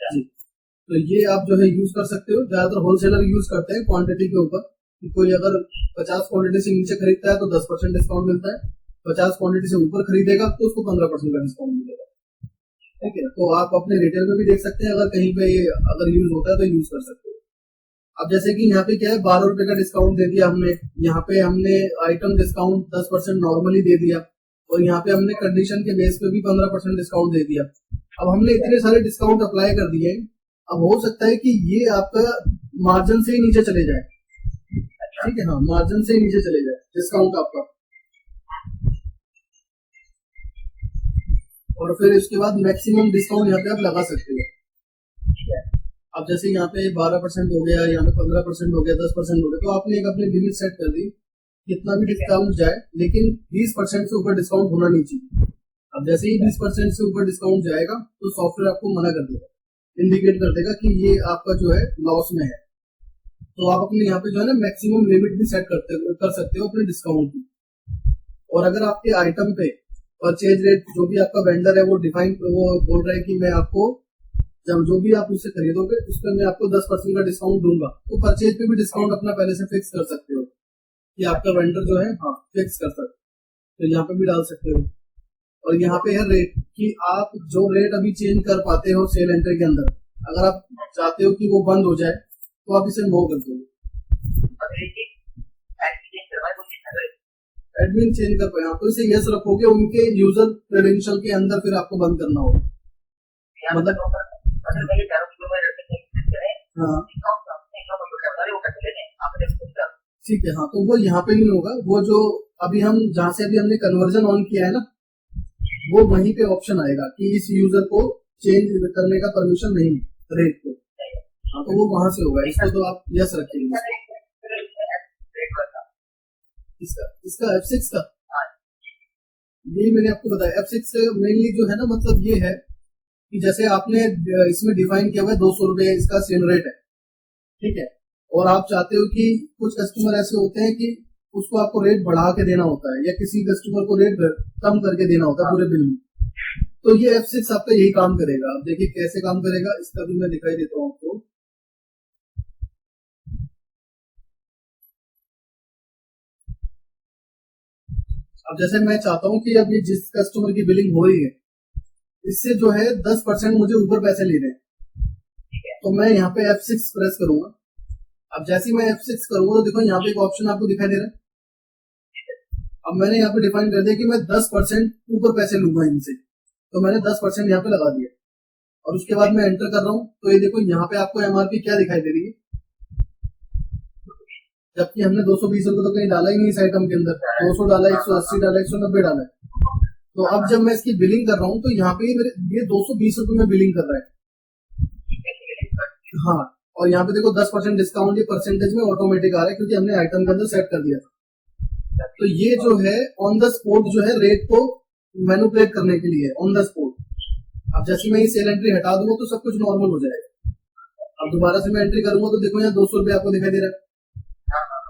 जी। तो ये आप जो है यूज कर सकते हो। ज्यादातर होलसेलर यूज करते हैं क्वांटिटी के ऊपर, कि कोई अगर 50 क्वांटिटी से नीचे खरीदता है तो 10% डिस्काउंट मिलता है, 50 क्वांटिटी से ऊपर खरीदेगा तो उसको 15% का डिस्काउंट मिलेगा, ठीक है। तो आप अपने रिटेल में भी देख सकते हैं, अगर कहीं पे अगर यूज होता है तो यूज कर सकते हो। अब जैसे कि यहाँ पे क्या है 12 रुपए का डिस्काउंट दे दिया हमने, यहाँ पे हमने आइटम डिस्काउंट 10% नॉर्मली दे दिया, और यहाँ पे हमने कंडीशन के बेस पे भी 15% डिस्काउंट दे दिया। अब हमने इतने सारे डिस्काउंट अप्लाई कर दिए, अब हो सकता है कि ये आपका मार्जिन से ही नीचे चले जाए, ठीक है, हाँ मार्जिन से ही नीचे चले जाए डिस्काउंट आपका। और फिर इसके बाद मैक्सिमम डिस्काउंट यहाँ पे आप लगा सकते हो। अब जैसे यहाँ पे 12% हो गया, यहाँ पे 15% हो गया, 10% हो गया, तो आपने एक अपनी लिमिट सेट कर दी कितना भी डिस्काउंट जाए, लेकिन 20% से ऊपर डिस्काउंट होना नहीं चाहिए। अब जैसे ही 20% से ऊपर डिस्काउंट जाएगा तो सॉफ्टवेयर आपको मना कर देगा, इंडिकेट कर देगा कि ये आपका जो है लॉस में है। तो आप अपने यहाँ पे जो है ना मैक्सिमम लिमिट भी सेट कर सकते हो अपने डिस्काउंट की। और अगर आपके आइटम पे परचेज रेट जो भी आपका वेंडर है वो बोल रहा है कि मैं आपको जब जो भी आप उससे खरीदोगे उस पर मैं आपको 10% का डिस्काउंट दूंगा, तो परचेज पे भी डिस्काउंट अपना पहले से फिक्स कर सकते हो कि आपका वेंडर जो है हाँ फिक्स कर सकते हो, तो यहाँ पे भी डाल सकते हो। और यहाँ पे है रेट कि आप जो रेट अभी चेंज कर पाते हो सेल एंट्री के अंदर, अगर आप चाहते हो कि वो बंद हो जाए तो आप इसे नो कर दोगे। एडमिन चेंज कर पाए तो इसे यस रखोगे, उनके यूजर क्रेडेंशियल के अंदर फिर आपको बंद करना होगा, मतलब हाँ ठीक है। हाँ तो वो यहाँ पे नहीं होगा, वो जो अभी हम जहाँ से अभी हमने कन्वर्जन ऑन किया है ना, वो वहीं पे ऑप्शन आएगा कि इस यूजर को चेंज करने का परमिशन नहीं है रेट को, हाँ तो वो वहां से होगा। इसको तो आप यस रखेंगे। इसका F6 का यही मैंने आपको बताया। F6 मेनली जो है ना मतलब ये है कि जैसे आपने इसमें डिफाइन किया हुआ है 200 रुपए इसका सेल रेट है, ठीक है, और आप चाहते हो कि कुछ कस्टमर ऐसे होते हैं कि उसको आपको रेट बढ़ा के देना होता है या किसी कस्टमर को रेट कम करके देना होता है पूरे बिल में, तो ये F6 आपका यही काम करेगा। आप देखिए कैसे काम करेगा, इसका भी मैं दिखाई देता हूँ आपको। अब जैसे मैं चाहता हूँ कि अभी जिस कस्टमर की बिलिंग हो रही है इससे जो है 10% मुझे ऊपर पैसे लेने हैं, तो मैं यहाँ पे F6 प्रेस करूंगा। अब जैसे ही मैं F6 करूंगा तो देखो यहाँ पे एक ऑप्शन आपको दिखाई दे रहा है। अब मैंने यहाँ पे डिफाइन कर दिया कि मैं 10% ऊपर पैसे लूंगा इनसे, तो मैंने 10% यहाँ पे लगा दिया और उसके बाद मैं एंटर कर रहा हूँ। तो ये देखो यहाँ पे आपको एमआरपी क्या दिखाई दे रही है, जबकि हमने 220 रुपए तो कहीं डाला ही नहीं इस आइटम के अंदर, 200 डाला, 180 डाला, 190 डाला है। तो अब जब मैं इसकी बिलिंग कर रहा हूँ तो यहाँ पे ये 220 रुपए में बिलिंग कर रहा है, हाँ, और यहाँ पे देखो 10% डिस्काउंट ये परसेंटेज में ऑटोमेटिक आ रहा है क्योंकि हमने आइटम के अंदर सेट कर दिया था। तो ये जो है ऑन द स्पॉट जो है रेट को मैनिपुलेट करने के लिए ऑन द स्पॉट। अब जैसे मैं ये सेल एंट्री हटा दूंगा तो सब कुछ नॉर्मल हो जाएगा। अब दोबारा से मैं एंट्री करूंगा तो देखो यहाँ 200 रुपये आपको दिखाई दे रहा है।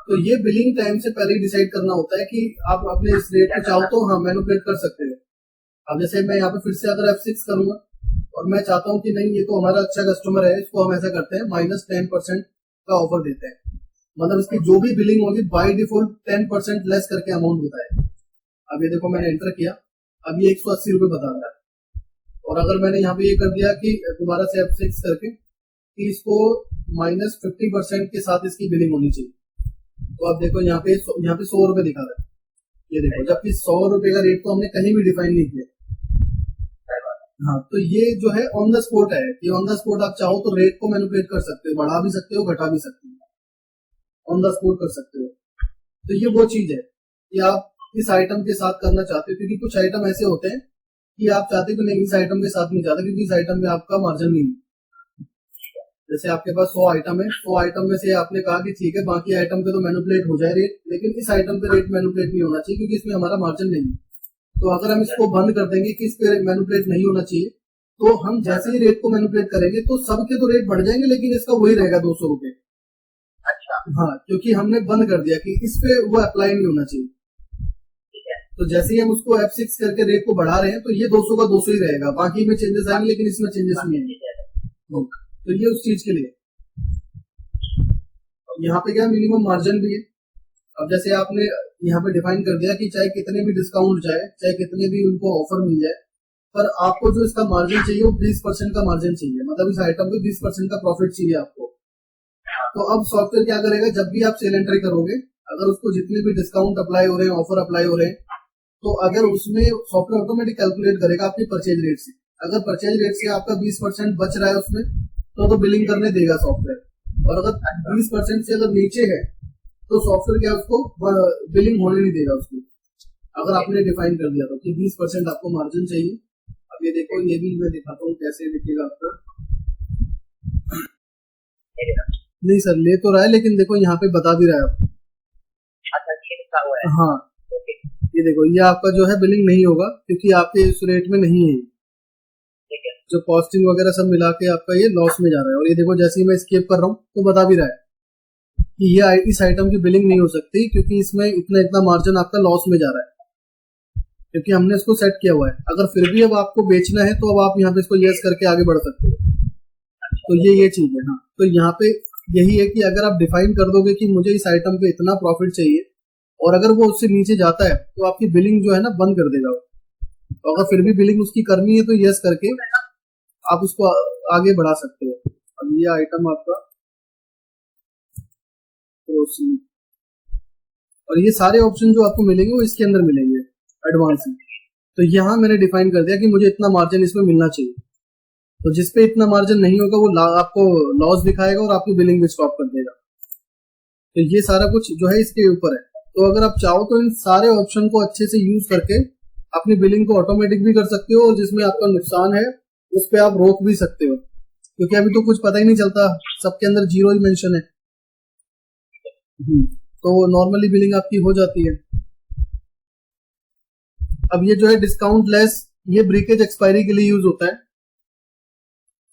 तो ये बिलिंग टाइम से पहले ही डिसाइड करना होता है कि आप अपने इस रेट को चाहो तो हाँ मैनिपुलेट कर सकते हो। अब जैसे मैं यहाँ पे फिर से अगर F6 करूंगा और मैं चाहता हूँ कि नहीं ये तो हमारा अच्छा कस्टमर है, इसको हम ऐसा करते हैं -10% का ऑफर देते हैं, मतलब इसकी जो भी बिलिंग होगी बाय डिफॉल्ट 10% लेस करके अमाउंट होता है। अब ये देखो मैंने एंटर किया, अब ये 180 रुपये बता रहा है। और अगर मैंने यहाँ पे ये कर दिया कि दोबारा से F6 करके कि इसको -50% के साथ इसकी बिलिंग होनी चाहिए, तो आप देखो यहाँ पे 100 रुपये दिखा रहा है। ये देखो जबकि 100 रुपये का रेट तो हमने कहीं भी डिफाइन नहीं किया। हाँ, तो ये जो है ऑन द स्पॉट है कि ऑन द स्पॉट आप चाहो तो रेट को मैनिपुलेट कर सकते हो, बढ़ा भी सकते हो घटा भी सकते हो, ऑन द स्पॉट कर सकते हो। तो ये वो चीज है कि आप इस आइटम के साथ करना चाहते हो, क्योंकि कुछ आइटम ऐसे होते हैं कि आप चाहते हो कि नहीं इस आइटम के साथ नहीं चाहते क्योंकि इस आइटम में आपका मार्जिन नहीं है। जैसे आपके पास 100 आइटम है, 100 आइटम में से आपने कहा कि ठीक है बाकी आइटम पे तो मैनिपुलेट हो जाए रेट, लेकिन इस आइटम पे रेट मैनिपुलेट नहीं होना चाहिए क्योंकि इसमें हमारा मार्जिन नहीं है। तो अगर हम इसको बंद कर देंगे कि इस पे मैनिपुलेट नहीं होना चाहिए, तो हम जैसे ही रेट को मैनिपुलेट करेंगे तो सबके तो रेट बढ़ जाएंगे लेकिन इसका वही रहेगा 200 रुपये। अच्छा, हाँ, क्योंकि हमने बंद कर दिया कि इस पे वो अप्लाई नहीं होना चाहिए। तो जैसे ही हम उसको F6 करके रेट को बढ़ा रहे हैं तो ये 200 का 200 ही रहेगा, बाकी में चेंजेस आएंगे लेकिन इसमें चेंजेस नहीं आएंगे। तो ये उस चीज के लिए यहाँ पे क्या मिनिमम मार्जिन भी है। अब जैसे आपने यहाँ पे डिफाइन कर दिया कि चाहे कितने भी डिस्काउंट जाए, चाहे कितने भी उनको ऑफर मिल जाए, पर आपको जो इसका मार्जिन चाहिए वो 20% का मार्जिन चाहिए, मतलब इस आइटम पे 20% का प्रॉफिट चाहिए आपको। तो अब सॉफ्टवेयर क्या करेगा, जब भी आप सेल एंट्री करोगे अगर उसको जितने भी डिस्काउंट अप्लाई हो रहे हैं, ऑफर अप्लाई हो रहे हैं, तो अगर उसमें सॉफ्टवेयर ऑटोमेटिक कैलकुलेट करेगा आपके परचेज रेट से। अगर परचेज रेट से आपका 20% बच रहा है उसमें तो बिलिंग करने देगा सॉफ्टवेयर, और अगर 20% से अगर नीचे है तो सॉफ्टवेयर क्या उसको बिलिंग होने नहीं देगा उसको, अगर आपने डिफाइन कर दिया तो कि 20% आपको मार्जिन चाहिए। अब ये देखो ये भी मैं दिखाता हूँ कैसे दिखेगा आपका। नहीं सर ले तो रहा है लेकिन देखो यहाँ पे बता भी रहा है आपको। अच्छा, ये लिखा हुआ है। हाँ, ये देखो ये आपका जो है बिलिंग नहीं होगा क्योंकि आपके इस रेट में नहीं है, जो कॉस्टिंग वगैरह सब मिला के आपका ये लॉस में जा रहा है। और ये देखो जैसे ही मैं स्केप कर रहा हूँ तो बता भी रहा है कि ये इस आइटम की बिलिंग नहीं हो सकती क्योंकि इसमें इतना इतना मार्जिन आपका लॉस में जा रहा है, क्योंकि हमने इसको सेट किया हुआ है। अगर फिर भी अब आपको बेचना है तो अब आप यहाँ पे इसको यस करके आगे बढ़ सकते हो। तो ये चीज है। हाँ, तो यहाँ पे यही है कि अगर आप डिफाइन कर दोगे कि मुझे इस आइटम पे इतना प्रॉफिट चाहिए और अगर वो उससे नीचे जाता है तो आपकी बिलिंग जो है ना बंद कर देगा। तो अगर फिर भी बिलिंग उसकी करनी है तो यस करके आप उसको आगे बढ़ा सकते हो। अब ये आइटम आपका और ये सारे ऑप्शन जो आपको मिलेंगे वो इसके अंदर मिलेंगे एडवांस में। तो यहाँ मैंने डिफाइन कर दिया कि मुझे इतना मार्जिन इसमें मिलना चाहिए, तो जिसपे इतना मार्जिन नहीं होगा वो आपको लॉस दिखाएगा और आपकी बिलिंग भी स्टॉप कर देगा। तो ये सारा कुछ जो है इसके ऊपर है। तो अगर आप चाहो तो इन सारे ऑप्शन को अच्छे से यूज करके अपनी बिलिंग को ऑटोमेटिक भी कर सकते हो, और जिसमें आपका नुकसान है उस पर आप रोक भी सकते हो, क्योंकि अभी तो कुछ पता ही नहीं चलता, सबके अंदर 0 ही मेंशन है। तो नॉर्मली बिलिंग आपकी हो जाती है। अब ये जो है डिस्काउंट लेस, ये ब्रेकेज एक्सपायरी के लिए यूज होता है।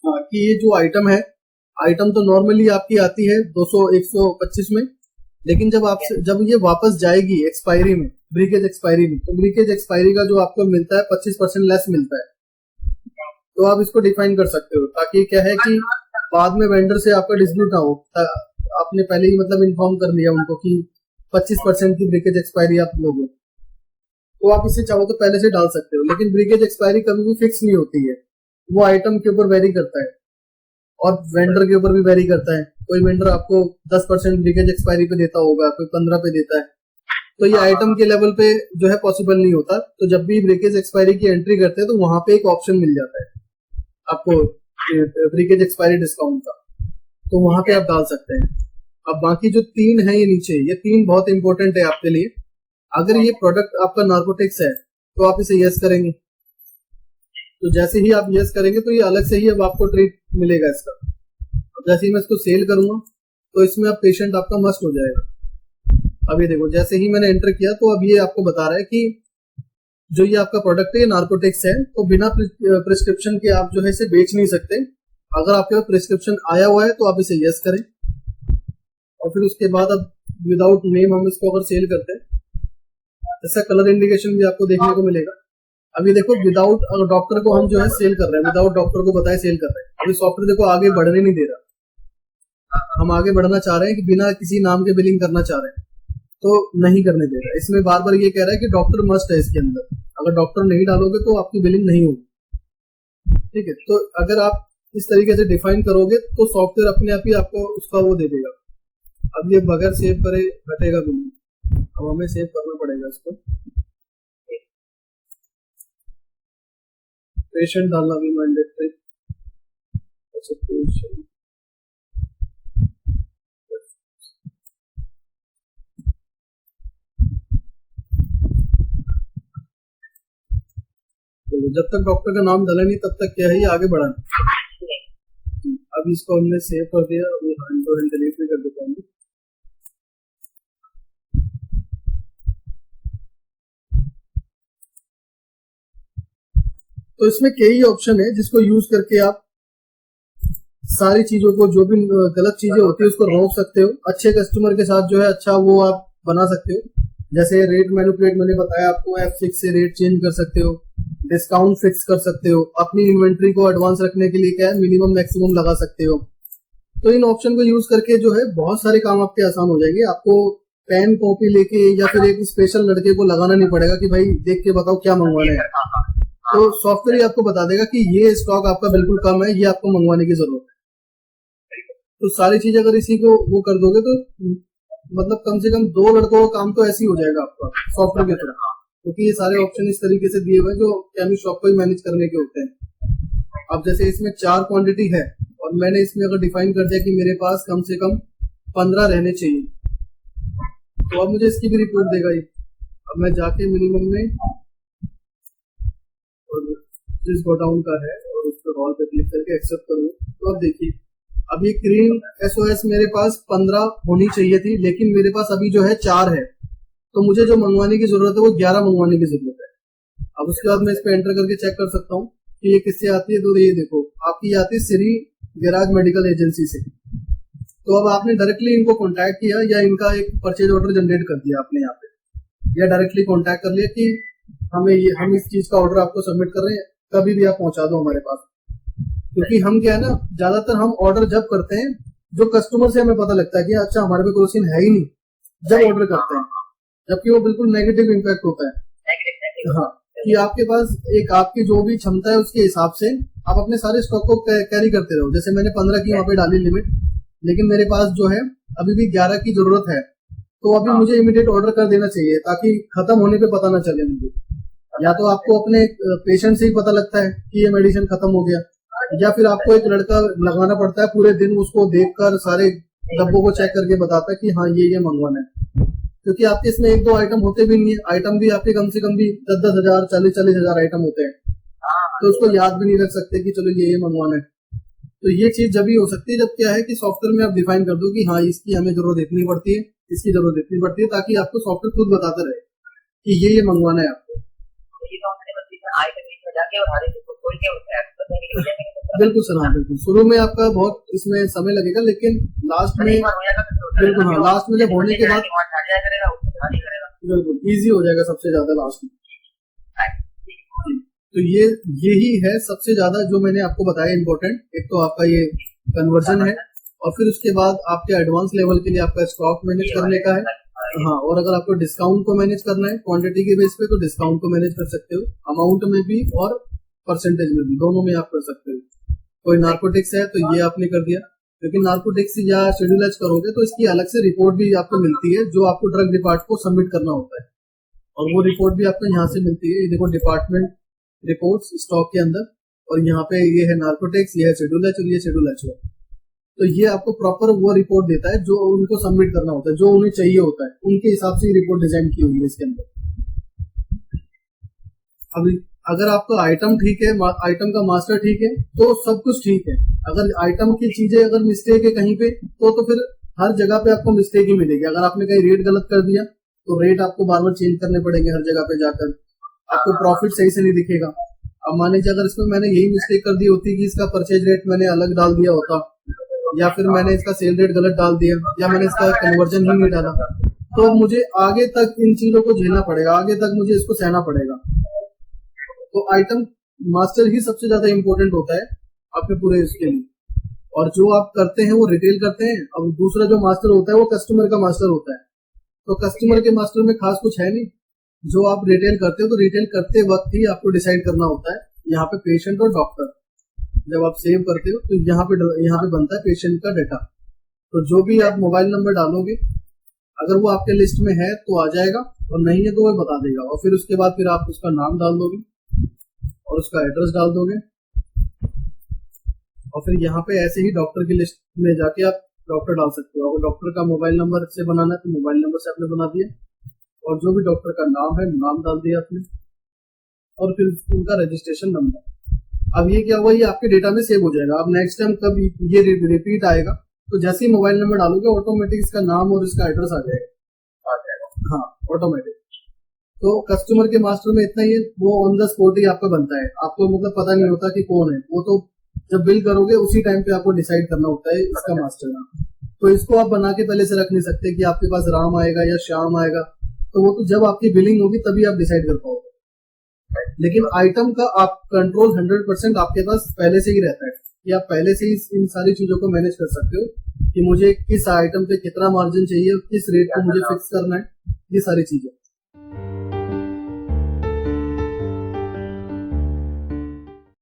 हाँ, कि ये जो आइटम है, आइटम तो नॉर्मली आपकी आती है 200 125 में, लेकिन जब ये वापस जाएगी एक्सपायरी में, ब्रेकेज एक्सपायरी में, तो ब्रेकेज एक्सपायरी का जो आपको मिलता है 25% लेस मिलता है। तो आप इसको डिफाइन कर सकते हो ताकि क्या है कि बाद में वेंडर से आपका डिस्प्यूट ना हो। आपने पहले ही मतलब इन्फॉर्म कर लिया उनको कि 25% की ब्रेकेज एक्सपायरी आप लोगे, तो आप इसे चाहो तो पहले से डाल सकते हो। लेकिन ब्रेकेज एक्सपायरी कभी भी फिक्स नहीं होती है, वो आइटम के ऊपर वेरी करता है और वेंडर के ऊपर भी वेरी करता है। कोई वेंडर आपको 10% ब्रेकेज एक्सपायरी पे देता होगा, कोई 15 पे देता है, तो ये आइटम के लेवल पे जो है पॉसिबल नहीं होता। तो जब भी ब्रेकेज एक्सपायरी की एंट्री करते हैं तो वहां पे एक ऑप्शन मिल जाता है आपको ब्रेकेज एक्सपायरी डिस्काउंट का, तो वहां पे आप डाल सकते हैं। अब बाकी जो 3 है ये नीचे, ये 3 बहुत इंपॉर्टेंट है आपके लिए। अगर ये प्रोडक्ट आपका नार्कोटिक्स है तो आप इसे यस करेंगे, तो जैसे ही आप यस करेंगे तो ये अलग से ही अब आपको ट्रीट मिलेगा इसका। जैसे ही मैं इसको सेल करूंगा तो इसमें अब पेशेंट आपका मस्ट हो जाएगा। अब ये देखो, जैसे ही मैंने एंटर किया तो अब ये आपको बता रहा है कि जो ये आपका प्रोडक्ट है ये नार्कोटिक्स है, तो बिना प्रिस्क्रिप्शन के आप जो है इसे बेच नहीं सकते। अगर आपके पास प्रिस्क्रिप्शन आया हुआ है तो आप इसे यस करें, और फिर उसके बाद अब विदाउट नेम हम इसको अगर सेल करते हैं, ऐसा कलर इंडिकेशन भी आपको देखने को मिलेगा। अभी देखो विदाउट डॉक्टर को हम जो है सेल कर रहे हैं, विदाउट डॉक्टर को बताए सेल कर रहे हैं। अभी सॉफ्टवेयर देखो आगे बढ़ने नहीं दे रहा, हम आगे बढ़ना चाह रहे हैं कि बिना किसी नाम के बिलिंग करना चाह रहे हैं तो नहीं करने दे रहा है। इसमें बार बार ये कह रहा है कि डॉक्टर मस्ट है इसके अंदर, अगर डॉक्टर नहीं डालोगे तो आपकी बिलिंग नहीं होगी। ठीक है, तो अगर आप इस तरीके से डिफाइन करोगे तो सॉफ्टवेयर अपने आप ही आपको उसका वो दे देगा। अब ये बगैर सेव करे हटेगा भी नहीं, अब हमें सेव करना पड़ेगा इसको। पेशेंट डालना भी मैंडेटरी। अच्छा, पेशेंट जब तक डॉक्टर का नाम डाला नहीं तब तक क्या है ये आगे बढ़ाना। अब इसको हमने सेव कर दिया, अभी हैंड टू हैंड डिलीट भी कर देता हूँ। तो इसमें कई ऑप्शन है जिसको यूज करके आप सारी चीजों को, जो भी गलत चीजें होती है उसको रोक सकते हो। अच्छे कस्टमर के साथ जो है अच्छा वो आप बना सकते हो। जैसे रेट मैनिपुलेट मैंने बताया आपको, F6 से रेट चेंज कर सकते हो, डिस्काउंट फिक्स कर सकते हो, अपनी इन्वेंट्री को एडवांस रखने के लिए क्या है मिनिमम मैक्सिमम लगा सकते हो। तो इन ऑप्शन को यूज करके जो है बहुत सारे काम आपके आसान हो जाएंगे। आपको पेन कॉपी लेके या फिर एक स्पेशल लड़के को लगाना नहीं पड़ेगा कि भाई देख के बताओ क्या मंगवाना है, तो सॉफ्टवेयर आपको बता देगा कि ये स्टॉक आपका बिल्कुल कम है, ये आपको मंगवाने की जरूरत है। तो सारी चीज अगर इसी को वो कर दोगे तो मतलब कम से कम 2 लड़कों का काम तो ऐसे ही हो जाएगा आपका सॉफ्टवेयर की तरह, क्योंकि ये सारे ऑप्शन इस तरीके से दिए हुए हैं जो केमिस्ट शॉप को ही मैनेज करने के होते हैं। अब जैसे इसमें 4 क्वांटिटी है और मैंने इसमें अगर डिफाइन कर दिया कि मेरे पास कम से कम 15 रहने चाहिए, तो अब मुझे इसकी भी रिपोर्ट देगा ये। अब मैं जाके मिनिमम में और जिस गोडाउन का है और उस पर ऑल पे क्लिक करके एक्सेप्ट करूँ, तो अब देखिए अब ये क्रीम SOS मेरे पास 15 होनी चाहिए थी, लेकिन मेरे पास अभी जो है 4 है, तो मुझे जो मंगवाने की जरूरत है वो 11 मंगवाने की जरूरत है। अब उसके बाद मैं इस पे एंटर करके चेक कर सकता हूँ कि ये किससे आती है। तो ये देखो आपकी आती है श्री गैराज मेडिकल एजेंसी से। तो अब आपने डायरेक्टली इनको कॉन्टैक्ट किया या इनका एक परचेज ऑर्डर जनरेट कर दिया आपने यहाँ पे, या डायरेक्टली कॉन्टैक्ट कर लिया कि हम इस चीज का ऑर्डर आपको सबमिट कर रहे हैं, कभी भी आप पहुंचा दो हमारे पास। क्योंकि हम क्या है ना, ज्यादातर हम ऑर्डर जब करते हैं जो कस्टमर से हमें पता लगता है कि अच्छा हमारे पे कोई सीन है ही नहीं, जब ऑर्डर करते हैं, जबकि वो बिल्कुल नेगेटिव इम्पैक्ट होता है। हाँ, कि आपके पास एक आपकी जो भी क्षमता है उसके हिसाब से आप अपने सारे स्टॉक को कैरी करते रहो। जैसे मैंने 15 की वहां पे डाली लिमिट, लेकिन मेरे पास जो है अभी भी 11 की जरूरत है, तो अभी मुझे इमीडिएट ऑर्डर कर देना चाहिए ताकि खत्म होने पे पता ना चले मुझे। या तो आपको अपने पेशेंट से ही पता लगता है कि ये मेडिसिन खत्म हो गया, या फिर आपको एक लड़का लगाना पड़ता है पूरे दिन, उसको देखकर सारे डब्बों को चेक करके बताता है कि हाँ ये मंगवाना है। क्योंकि आपके इसमें 1-2 आइटम होते भी नहीं है, आइटम भी आपके कम से कम भी 10-10 हजार 40-40 हजार आइटम होते हैं, तो उसको याद भी नहीं रख सकते कि चलो ये मंगवाना है। तो ये चीज जब ही हो सकती है जब क्या है कि सॉफ्टवेयर में आप डिफाइन कर दो कि हाँ इसकी हमें जरूरत इतनी पड़ती है, इसकी जरूरत इतनी पड़ती है, ताकि आपको सॉफ्टवेयर खुद बताता रहे कि ये मंगवाना है आपको। बिल्कुल सर, हाँ बिल्कुल। शुरू में आपका बहुत इसमें समय लगेगा, लेकिन लास्ट में बिल्कुल हाँ लास्ट में जब होने के बाद बिल्कुल इजी हो जाएगा सबसे ज्यादा लास्ट में। तो यही है सबसे ज्यादा जो मैंने आपको बताया इम्पोर्टेंट। एक तो आपका ये कन्वर्जन है, और फिर उसके बाद आपके एडवांस लेवल के लिए आपका स्टॉक मैनेज करने का है। हाँ, और अगर आपको डिस्काउंट को मैनेज करना है क्वांटिटी के बेस पे, तो डिस्काउंट को मैनेज कर सकते हो, अमाउंट में भी और परसेंटेज में भी, दोनों में आप कर सकते हो। कोई नार्कोटिक्स है तो ये आपने कर दिया, लेकिन नार्कोटिक्स या शेड्यूल एच करोगे तो इसकी अलग से रिपोर्ट भी आपको मिलती है जो आपको ड्रग डिपार्ट को सबमिट करना होता है, और वो रिपोर्ट भी आपको यहाँ से मिलती है। ये देखो डिपार्टमेंट रिपोर्ट्स स्टॉक के अंदर, और यहाँ पे ये है नार्कोटिक्स, ये है शेड्यूल एच और ये शेड्यूल एच है। तो ये आपको प्रॉपर वो रिपोर्ट देता है जो उनको सबमिट करना होता है, जो उन्हें चाहिए होता है, उनके हिसाब से रिपोर्ट डिजाइन की हुई है इसके अंदर। अगर आपका आइटम ठीक है, आइटम का मास्टर ठीक है, तो सब कुछ ठीक है। अगर आइटम की चीजें अगर मिस्टेक है कहीं पे, तो फिर हर जगह पे आपको मिस्टेक ही मिलेगी। अगर आपने कहीं रेट गलत कर दिया तो रेट आपको बार बार चेंज करने पड़ेंगे हर जगह पे जाकर, आपको प्रॉफिट सही से नहीं दिखेगा। अब मान लीजिए अगर इसमें मैंने यही मिस्टेक कर दी होती कि इसका परचेज रेट मैंने अलग डाल दिया होता, या फिर मैंने इसका सेल रेट गलत डाल दिया, या मैंने इसका कन्वर्जन ही नहीं डाला, तो मुझे आगे तक इन चीजों को झेलना पड़ेगा, आगे तक मुझे इसको सहना पड़ेगा। तो आइटम मास्टर ही सबसे ज्यादा इंपॉर्टेंट होता है आपके पूरे इसके लिए। और जो आप करते हैं वो रिटेल करते हैं। अब दूसरा जो मास्टर होता है वो कस्टमर का मास्टर होता है। तो कस्टमर के मास्टर में खास कुछ है नहीं। जो आप रिटेल करते हो तो रिटेल करते वक्त ही आपको डिसाइड करना होता है यहाँ पे पेशेंट और डॉक्टर। जब आप सेव करते हो तो यहाँ पे बनता है पेशेंट का डाटा। तो जो भी आप मोबाइल नंबर डालोगे, अगर वो आपके लिस्ट में है तो आ जाएगा, और नहीं है तो वो बता देगा। और फिर उसके बाद फिर आप उसका नाम डाल दोगे और उसका एड्रेस डाल दोगे, और फिर यहाँ पे ऐसे ही डॉक्टर की लिस्ट में जाके आप डॉक्टर डाल सकते हो। अगर डॉक्टर का मोबाइल नंबर से बनाना है तो मोबाइल नंबर से आपने बना दिया, और जो भी डॉक्टर का नाम है नाम डाल दिया आपने, और फिर उनका रजिस्ट्रेशन नंबर। अब ये क्या हुआ, ये आपके डेटा में सेव हो जाएगा। अब नेक्स्ट टाइम कब ये रिपीट आएगा तो जैसे ही मोबाइल नंबर डालोगे ऑटोमेटिक इसका नाम और इसका एड्रेस आ जाएगा। हाँ, ऑटोमेटिक। तो कस्टमर के मास्टर में इतना ही है, वो ऑन द स्पॉट ही आपका बनता है। आपको मतलब पता नहीं होता कि कौन है वो, तो जब बिल करोगे उसी टाइम पे आपको डिसाइड करना होता है इसका मास्टर नाम। तो इसको आप बना के पहले से रख नहीं सकते कि आपके पास राम आएगा या श्याम आएगा, तो वो तो जब आपकी बिलिंग होगी तभी आप डिसाइड कर पाओगे। लेकिन आइटम का आप कंट्रोल 100% आपके पास पहले से ही रहता है कि आप पहले से ही इन सारी चीजों को मैनेज कर सकते हो कि मुझे किस आइटम पे कितना मार्जिन चाहिए, किस रेट को मुझे फिक्स करना है, ये सारी चीजें।